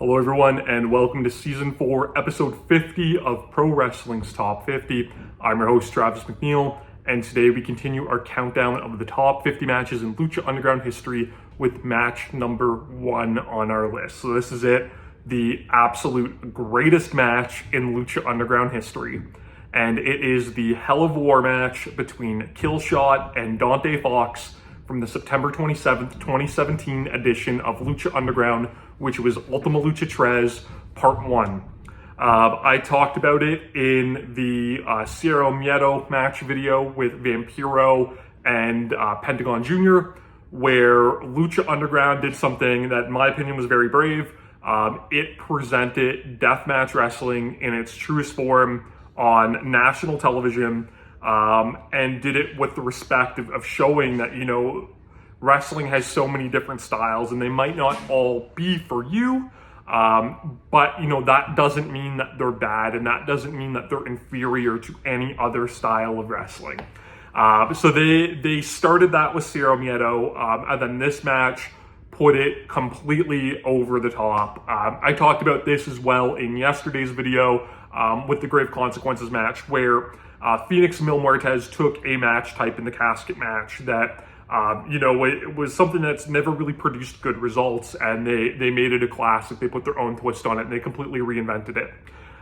Hello everyone, and welcome to Season 4, Episode 50 of Pro Wrestling's Top 50. I'm your host, Travis McNeil, and today we continue our countdown of the top 50 matches in Lucha Underground history with match number 1 on our list. So this is it, the absolute greatest match in Lucha Underground history. And it is the Hell of War match between Killshot and Dante Fox from the September 27th, 2017 edition of Lucha Underground, which was Ultima Lucha Tres Part 1. I talked about it in the Cero Miedo match video with Vampiro and Pentagon Jr., where Lucha Underground did something that, in my opinion, was very brave. It presented deathmatch wrestling in its truest form on national television, and did it with the respect of showing that, you know, wrestling has so many different styles and they might not all be for you, but, you know, that doesn't mean that they're bad, and that doesn't mean that they're inferior to any other style of wrestling. So they started that with Cero Miedo, and then this match put it completely over the top. I talked about this as well in yesterday's video with the Grave Consequences match, where Phoenix Mil Muertes took a match type in the casket match that, you know, it was something that's never really produced good results, and they made it a classic. They put their own twist on it, and they completely reinvented it.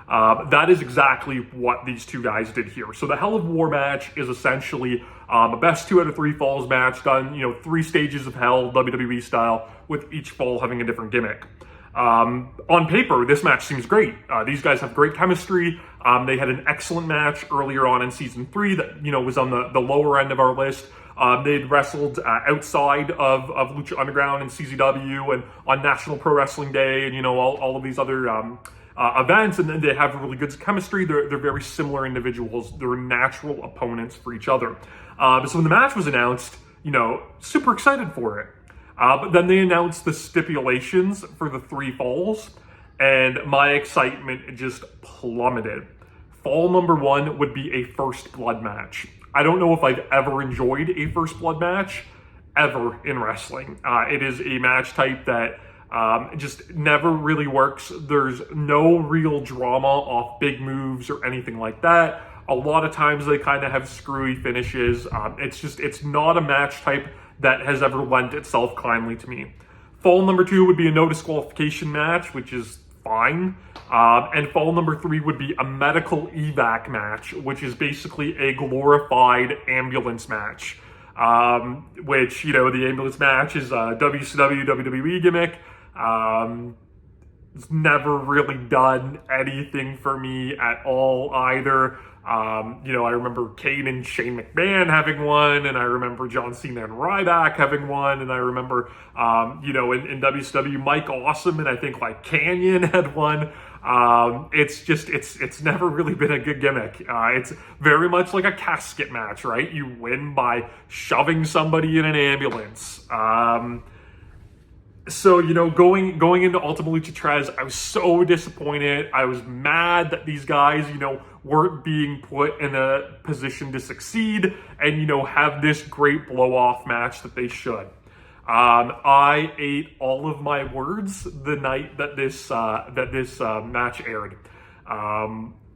That is exactly what these two guys did here. So the Hell of War match is essentially a best 2 out of 3 falls match done, you know, 3 stages of hell, WWE style, with each fall having a different gimmick. On paper, this match seems great. These guys have great chemistry. They had an excellent match earlier on in Season 3 that, you know, was on the lower end of our list. They'd wrestled outside of Lucha Underground and CZW and on National Pro Wrestling Day and, you know, all of these other events, and then they have really good chemistry. They're very similar individuals. They're natural opponents for each other. So when the match was announced, you know, super excited for it. But then they announced the stipulations for the 3 falls, and my excitement just plummeted. Fall number 1 would be a first blood match. I don't know if I've ever enjoyed a first blood match ever in wrestling. It is a match type that just never really works. There's no real drama off big moves or anything like that. A lot of times they kind of have screwy finishes. It's not a match type that has ever lent itself kindly to me. Fall number 2 would be a no disqualification match, which is fine. And fall number 3 would be a medical evac match, which is basically a glorified ambulance match. Which, you know, the ambulance match is a WCW, WWE gimmick. It's never really done anything for me at all either. You know, I remember Kane and Shane McMahon having one, and I remember John Cena and Ryback having one, and I remember, you know, in WCW, Mike Awesome and I think like Canyon had one. It's never really been a good gimmick. It's very much like a casket match, right? You win by shoving somebody in an ambulance. So, you know, going into Ultima Lucha Tres, I was so disappointed. I was mad that these guys, you know, weren't being put in a position to succeed and, you know, have this great blow-off match that they should. I ate all of my words the night that this match aired.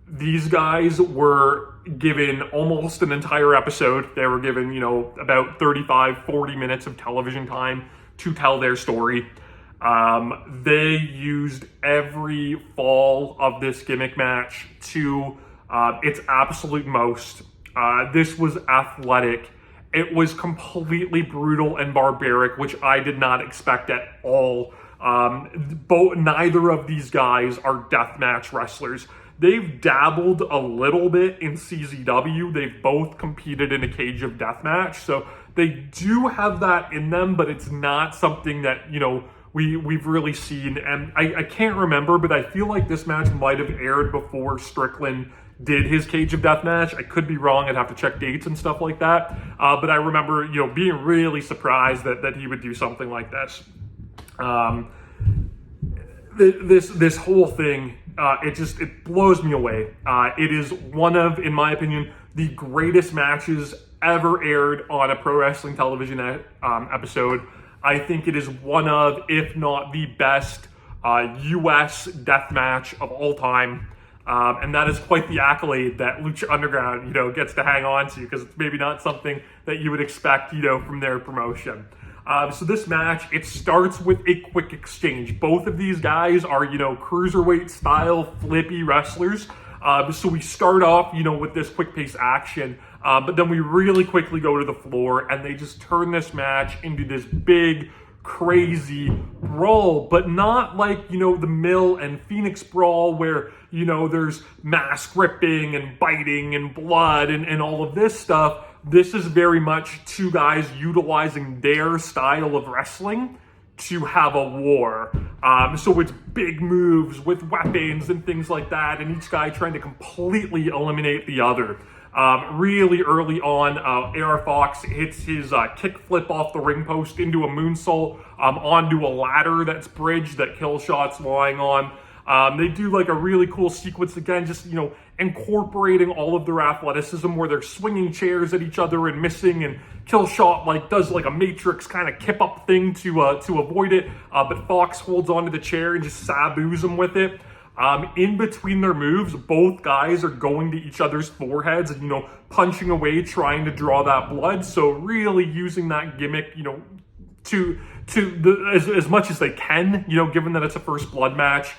These guys were given almost an entire episode. They were given, you know, about 35-40 minutes of television time to tell their story. They used every fall of this gimmick match to its absolute most. This was athletic. It was completely brutal and barbaric, which I did not expect at all. Neither of these guys are deathmatch wrestlers. They've dabbled a little bit in CZW. They've both competed in a cage of deathmatch, so they do have that in them, but it's not something that, you know, we've really seen. And I can't remember, but I feel like this match might have aired before Strickland did his cage of death match. I could be wrong. I'd have to check dates and stuff like that. But I remember, you know, being really surprised that he would do something like this. This whole thing, it blows me away. It is one of, in my opinion, the greatest matches ever aired on a pro wrestling television episode. I think it is one of, if not the best, U.S. death match of all time. And that is quite the accolade that Lucha Underground, gets to hang on to, because it's maybe not something that you would expect, from their promotion. So this match, it starts with a quick exchange. Both of these guys are, cruiserweight style flippy wrestlers. So we start off, with this quick pace action, but then we really quickly go to the floor and they just turn this match into this big, crazy brawl, but not like, the Mill and Phoenix brawl where, there's mask ripping and biting and blood and all of this stuff. This is very much two guys utilizing their style of wrestling to have a war. So it's big moves with weapons and things like that, and each guy trying to completely eliminate the other. Really early on, AR Fox hits his kick flip off the ring post into a moonsault onto a ladder that's bridged that Killshot's lying on. They do like a really cool sequence again, just, incorporating all of their athleticism where they're swinging chairs at each other and missing, and Killshot does like a Matrix kind of kip up thing to avoid it, but Fox holds onto the chair and just saboos him with it. In between their moves, both guys are going to each other's foreheads and, punching away, trying to draw that blood. So really using that gimmick, as much as they can, given that it's a first blood match.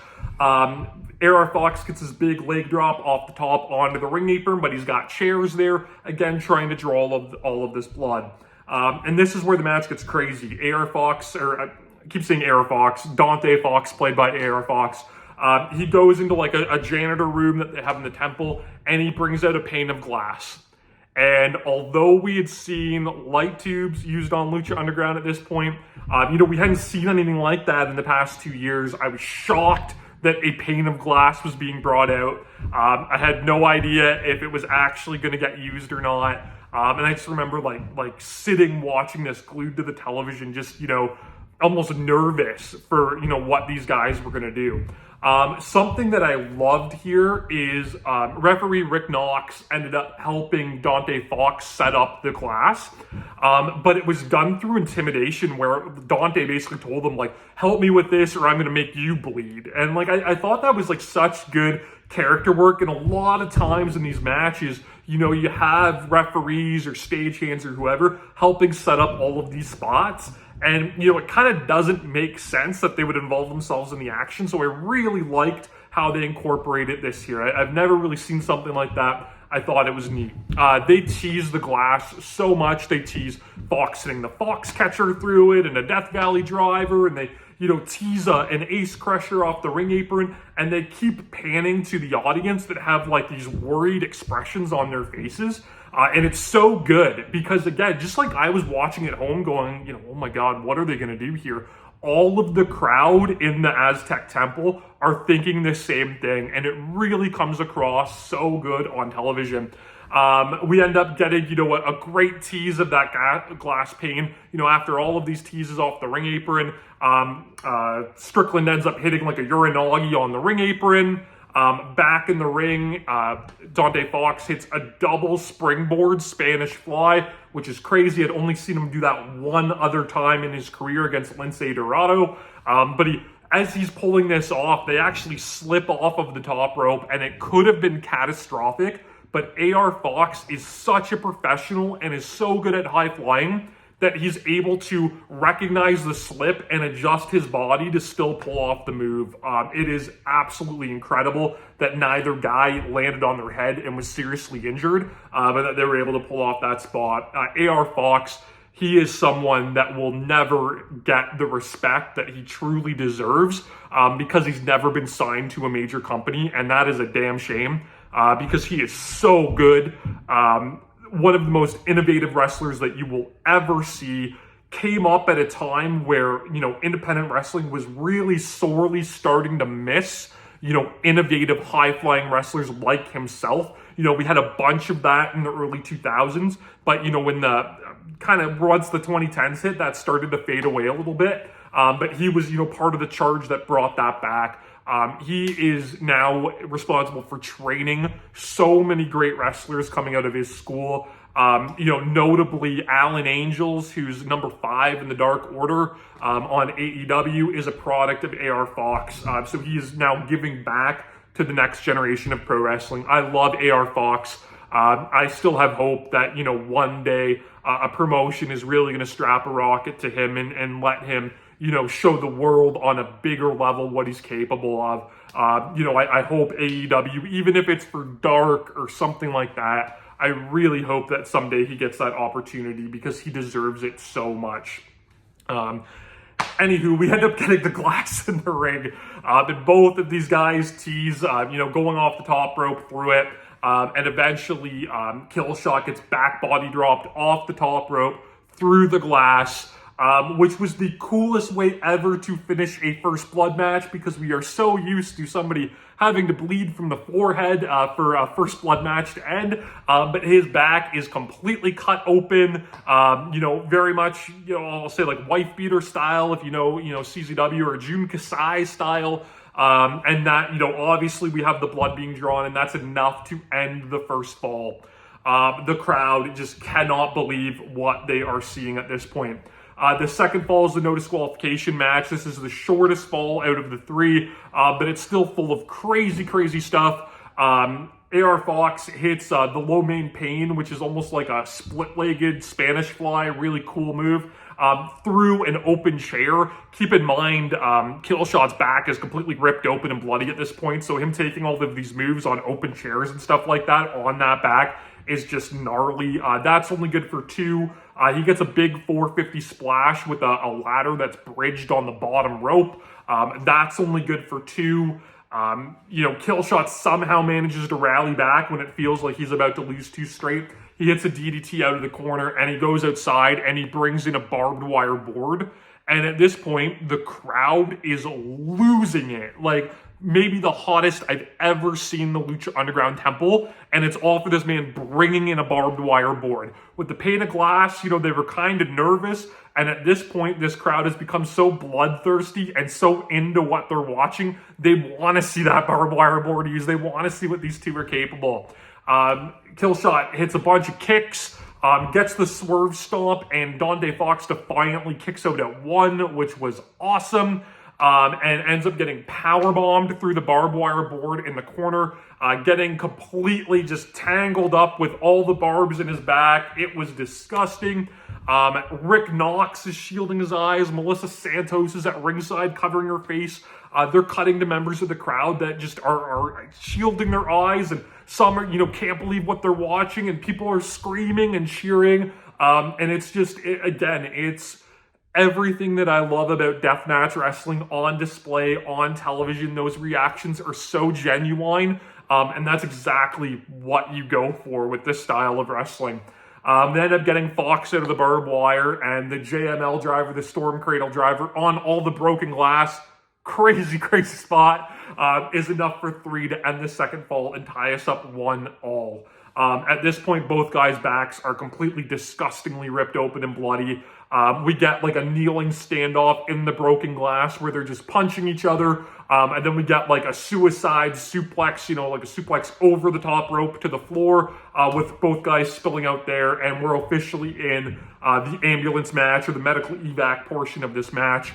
AR Fox gets his big leg drop off the top onto the ring apron, but he's got chairs there, again, trying to draw all of this blood. And this is where the match gets crazy. AR Fox, or I keep saying AR Fox, Dante Fox, played by AR Fox, he goes into like a janitor room that they have in the temple, and he brings out a pane of glass. And although we had seen light tubes used on Lucha Underground at this point, we hadn't seen anything like that in the past 2 years. I was shocked that a pane of glass was being brought out. I had no idea if it was actually going to get used or not. And I just remember like sitting watching this glued to the television, just, almost nervous for, what these guys were going to do. Something that I loved here is referee Rick Knox ended up helping Dante Fox set up the glass, but it was done through intimidation where Dante basically told him, like, help me with this or I'm going to make you bleed. And I thought that was like such good character work. And a lot of times in these matches, you have referees or stagehands or whoever helping set up all of these spots. And, it kind of doesn't make sense that they would involve themselves in the action. So I really liked how they incorporated this here. I've never really seen something like that. I thought it was neat. They tease the glass so much. They tease Fox hitting the Fox catcher through it and a Death Valley driver. And they, tease an ace crusher off the ring apron. And they keep panning to the audience that have like these worried expressions on their faces. And it's so good because, again, just like I was watching at home going, oh my God, what are they going to do here? All of the crowd in the Aztec temple are thinking the same thing. And it really comes across so good on television. We end up getting, a great tease of that glass pane. After all of these teases off the ring apron, Strickland ends up hitting like a uranagi on the ring apron. Back in the ring, Dante Fox hits a double springboard Spanish fly, which is crazy. I'd only seen him do that one other time in his career against Lince Dorado. But as he's pulling this off, they actually slip off of the top rope, and it could have been catastrophic. But AR Fox is such a professional and is so good at high flying that he's able to recognize the slip and adjust his body to still pull off the move. It is absolutely incredible that neither guy landed on their head and was seriously injured, but that they were able to pull off that spot. AR Fox, he is someone that will never get the respect that he truly deserves because he's never been signed to a major company, and that is a damn shame because he is so good. One of the most innovative wrestlers that you will ever see, came up at a time where, independent wrestling was really sorely starting to miss, innovative high-flying wrestlers like himself. We had a bunch of that in the early 2000s, but, when once the 2010s hit, that started to fade away a little bit. But he was, part of the charge that brought that back. He is now responsible for training so many great wrestlers coming out of his school. Notably Alan Angels, who's number 5 in the Dark Order on AEW, is a product of AR Fox. So he is now giving back to the next generation of pro wrestling. I love AR Fox. I still have hope that, one day a promotion is really going to strap a rocket to him and let him, show the world on a bigger level what he's capable of. I hope AEW, even if it's for Dark or something like that, I really hope that someday he gets that opportunity because he deserves it so much. Anywho, we end up getting the glass in the ring. And both of these guys tease, going off the top rope through it. And eventually, Killshot gets back body dropped off the top rope through the glass, which was the coolest way ever to finish a First Blood match because we are so used to somebody having to bleed from the forehead for a First Blood match to end. But his back is completely cut open, very much, I'll say like wife beater style, if you know CZW, or Jun Kasai style. And that, obviously we have the blood being drawn, and that's enough to end the first fall. The crowd just cannot believe what they are seeing at this point. The second fall is the no disqualification match. This is the shortest fall out of the 3, but it's still full of crazy, crazy stuff. AR Fox hits the low main pain, which is almost like a split-legged Spanish fly, really cool move, through an open chair. Keep in mind, Killshot's back is completely ripped open and bloody at this point, so him taking all of these moves on open chairs and stuff like that on that back is just gnarly. That's only good for 2. He gets a big 450 splash with a ladder that's bridged on the bottom rope. That's only good for 2. Killshot somehow manages to rally back when it feels like he's about to lose 2 straight. He hits a DDT out of the corner and he goes outside and he brings in a barbed wire board. And at this point, the crowd is losing it. Like, maybe the hottest I've ever seen the Lucha Underground Temple, and it's all for this man bringing in a barbed wire board. With the pane of glass, they were kind of nervous, and at this point, this crowd has become so bloodthirsty and so into what they're watching, they want to see that barbed wire board used. They want to see what these two are capable. Killshot hits a bunch of kicks, gets the swerve stomp, and Dante Fox defiantly kicks out at 1, which was awesome. And ends up getting powerbombed through the barbed wire board in the corner, getting completely just tangled up with all the barbs in his back. It was disgusting. Rick Knox is shielding his eyes. Melissa Santos is at ringside covering her face. They're cutting to members of the crowd that just are shielding their eyes, and some are, can't believe what they're watching, and people are screaming and cheering. And it's just, it's everything that I love about deathmatch wrestling on display, on television. Those reactions are so genuine, and that's exactly what you go for with this style of wrestling. They end up getting Fox out of the barbed wire, and the JML driver, the Storm Cradle driver, on all the broken glass. Crazy, crazy spot is enough for 3 to end the second fall and tie us up 1-1. At this point, both guys' backs are completely disgustingly ripped open and bloody. We get like a kneeling standoff in the broken glass where they're just punching each other. And then we get like a suicide suplex, like a suplex over the top rope to the floor with both guys spilling out there. And we're officially in the ambulance match, or the medical evac portion of this match.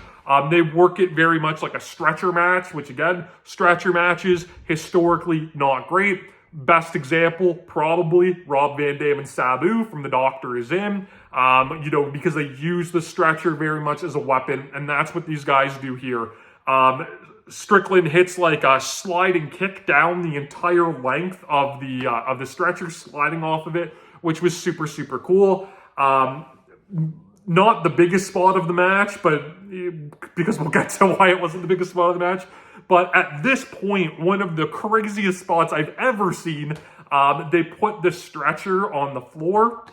They work it very much like a stretcher match, which again, stretcher matches, historically not great. Best example, probably Rob Van Dam and Sabu from The Doctor Is In, because they use the stretcher very much as a weapon, and that's what these guys do here. Strickland hits like a sliding kick down the entire length of the stretcher, sliding off of it, which was super, super cool. Not the biggest spot of the match, but because we'll get to why it wasn't the biggest spot of the match. But at this point, one of the craziest spots I've ever seen, they put the stretcher on the floor,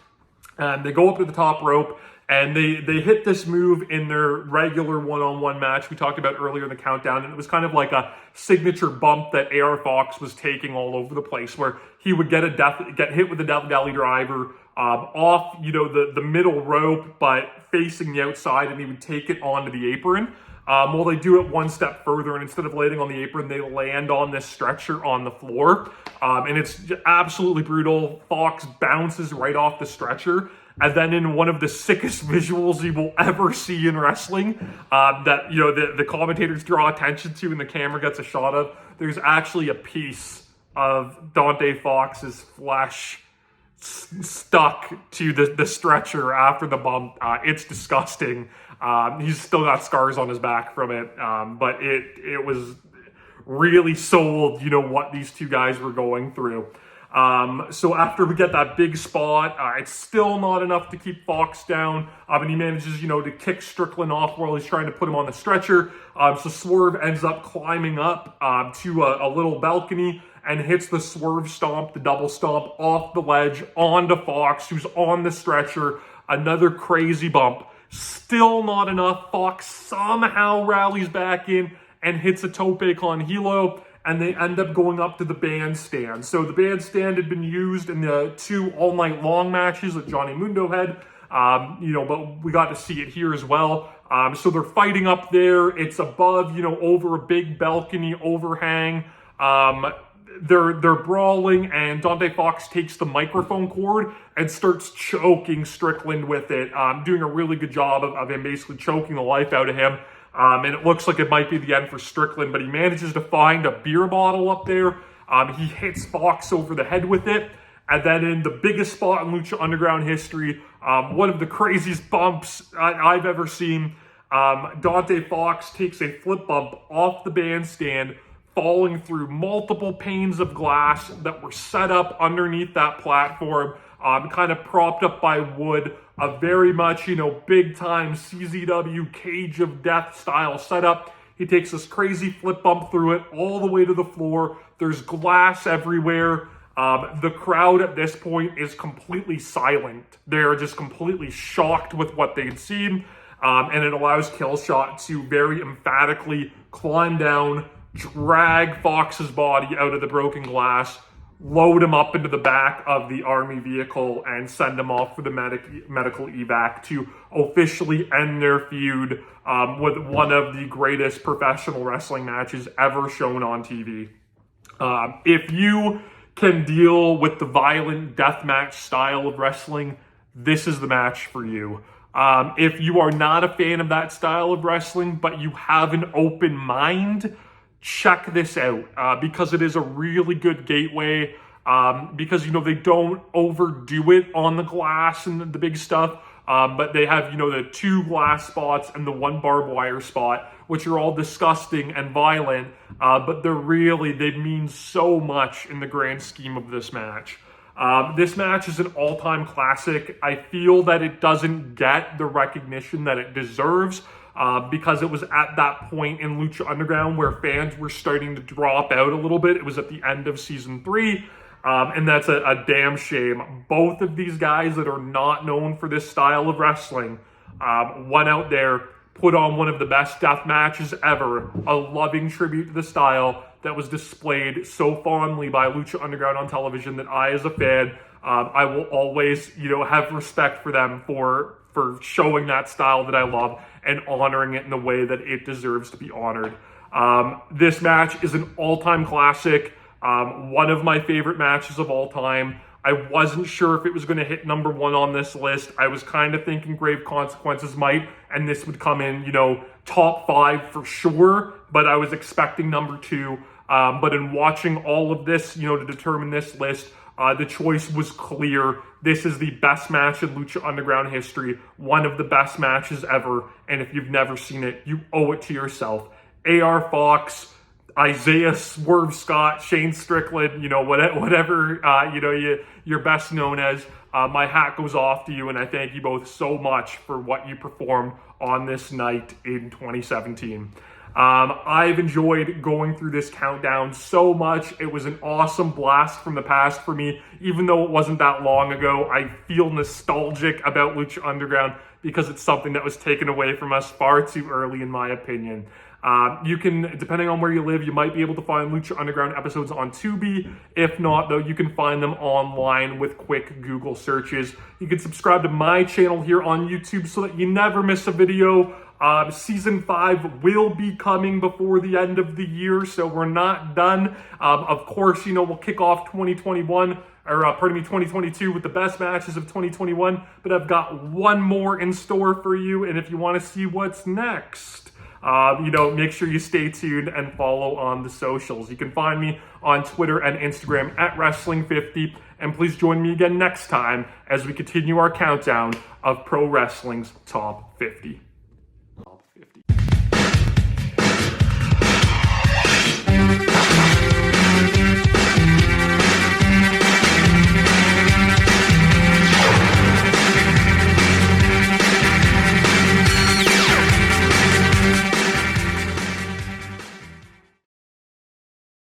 and they go up to the top rope, and they hit this move in their regular one-on-one match we talked about earlier in the countdown, and it was kind of like a signature bump that AR Fox was taking all over the place, where he would get hit with a Death Valley driver off, the middle rope, but facing the outside, and he would take it onto the apron. Well, they do it one step further, and instead of landing on the apron, they land on this stretcher on the floor. And it's absolutely brutal. Fox bounces right off the stretcher. And then in one of the sickest visuals you will ever see in wrestling, that, you know, the commentators draw attention to and the camera gets a shot of, there's actually a piece of Dante Fox's flesh stuck to the stretcher after the bump. It's disgusting. He's still got scars on his back from it, but it was really sold, you know, what these two guys were going through. So after we get that big spot, it's still not enough to keep Fox down, and he manages, you know, to kick Strickland off while he's trying to put him on the stretcher. So Swerve ends up climbing up to a little balcony and hits the Swerve stomp, the double stomp, off the ledge onto Fox, who's on the stretcher. Another crazy bump. Still not enough. Fox somehow rallies back in and hits a tope con hilo, and they end up going up to the bandstand. So the bandstand had been used in the 2 All Night Long matches that Johnny Mundo had, you know, but we got to see it here as well. So they're fighting up there. It's above, you know, over a big balcony overhang. They're brawling, and Dante Fox takes the microphone cord and starts choking Strickland with it, doing a really good job of him basically choking the life out of him. And it looks like it might be the end for Strickland, but he manages to find a beer bottle up there. He hits Fox over the head with it. And then in the biggest spot in Lucha Underground history, one of the craziest bumps I've ever seen, Dante Fox takes a flip bump off the bandstand, falling through multiple panes of glass that were set up underneath that platform, kind of propped up by wood. A very much, you know, big time CZW Cage of Death style setup. He takes this crazy flip bump through it all the way to the floor. There's glass everywhere. The crowd at this point is completely silent. They're just completely shocked with what they'd seen. And it allows Killshot to very emphatically climb down, drag Fox's body out of the broken glass, load him up into the back of the army vehicle, and send him off for the medical evac to officially end their feud with one of the greatest professional wrestling matches ever shown on TV. If you can deal with the violent deathmatch style of wrestling, this is the match for you. If you are not a fan of that style of wrestling, but you have an open mind, check this out, because it is a really good gateway, because, you know, they don't overdo it on the glass and the big stuff, but they have, you know, the 2 glass spots and the 1 barbed wire spot, which are all disgusting and violent, but they mean so much in the grand scheme of this match. This match is an all-time classic. I feel that it doesn't get the recognition that it deserves, because it was at that point in Lucha Underground where fans were starting to drop out a little bit. It was at the end of season 3, and that's a damn shame. Both of these guys that are not known for this style of wrestling went out there, put on one of the best death matches ever, a loving tribute to the style that was displayed so fondly by Lucha Underground on television that I, as a fan, I will always, you know, have respect for them for showing that style that I love and honoring it in the way that it deserves to be honored. This match is an all-time classic, one of my favorite matches of all time. I wasn't sure if it was going to hit number 1 on this list. I was kind of thinking Grave Consequences might, and this would come in, you know, top 5 for sure, but I was expecting number 2. But in watching all of this, you know, to determine this list, the choice was clear. This is the best match in Lucha Underground history, one of the best matches ever, and if you've never seen it, you owe it to yourself. AR Fox, Isaiah Swerve Scott, Shane Strickland, you know, whatever you know, you're best known as, my hat goes off to you, and I thank you both so much for what you performed on this night in 2017. I've enjoyed going through this countdown so much. It was an awesome blast from the past for me. Even though it wasn't that long ago, I feel nostalgic about Lucha Underground because it's something that was taken away from us far too early, in my opinion. You can, depending on where you live, you might be able to find Lucha Underground episodes on Tubi. If not, though, you can find them online with quick Google searches. You can subscribe to my channel here on YouTube so that you never miss a video. Season 5 will be coming before the end of the year, so we're not done. Of course, we'll kick off 2022 with the best matches of 2021, but I've got one more in store for you, and if you want to see what's next, make sure you stay tuned and follow on the socials. You can find me on Twitter and Instagram at Wrestling50, and please join me again next time as we continue our countdown of pro wrestling's top 50.